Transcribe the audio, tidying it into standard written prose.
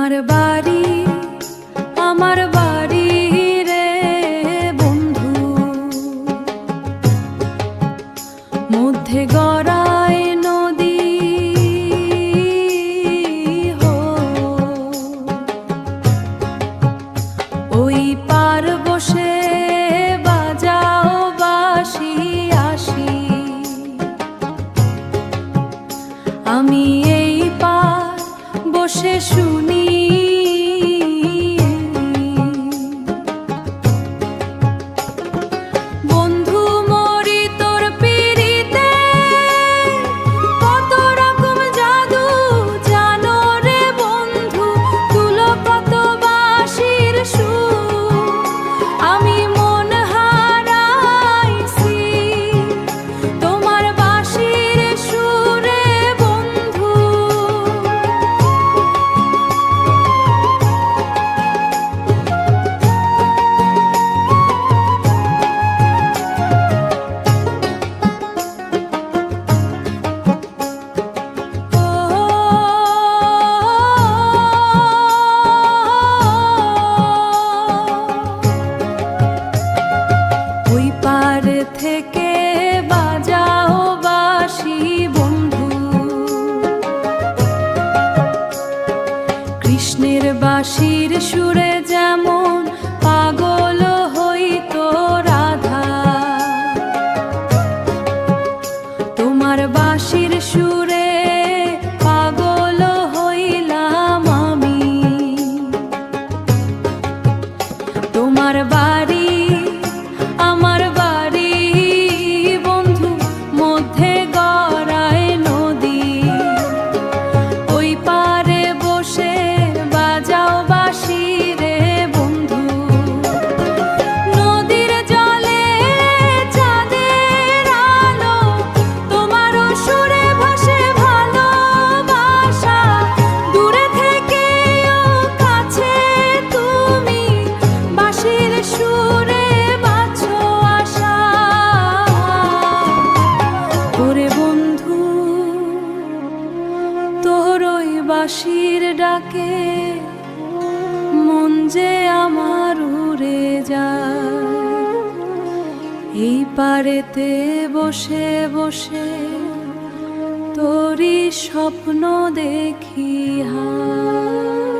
তোমার বাড়ি আমার বাড়ি রে বন্ধু, মধ্যে গড়ায় নদী হো, ওই পার বসে বাজাও বাঁশি আসি, আমি এই পার বসে শুনি। বন্ধু মরি তোর পিরিতে, কত রকম জাদু জানো রে বন্ধু, তুলো কত বাঁশির সুর, আমি মন হারাইছি তোমার বাঁশির সুরে বন্ধু। ওই পার থেকে বাজাও বাঁশি বন্ধু, কৃষ্ণের বাঁশির সুরে যেমন পাগল হইতো রাধা, তোমার বাঁশির সুরে পাগল হইলাম আমি। তোমার বাড়ি আমার বাড়ি বন্ধু, মধ্যে গড়ায় নদী, ওই পারে বসে বাজাও বাঁশি রে বন্ধু। নদীর জলে চাঁদের আলো, তোমারও সুরে ভাসে ভালোবাসা, দূরে থেকেও কাছে তুমি বাঁশির সুরে বাঁচো আশা। ওরে বন্ধু তোর ওই বাঁশির ডাকে মন যে আমার উড়ে যায়, এই পারেতে বসে বসে তোরই স্বপ্ন দেখি হায়।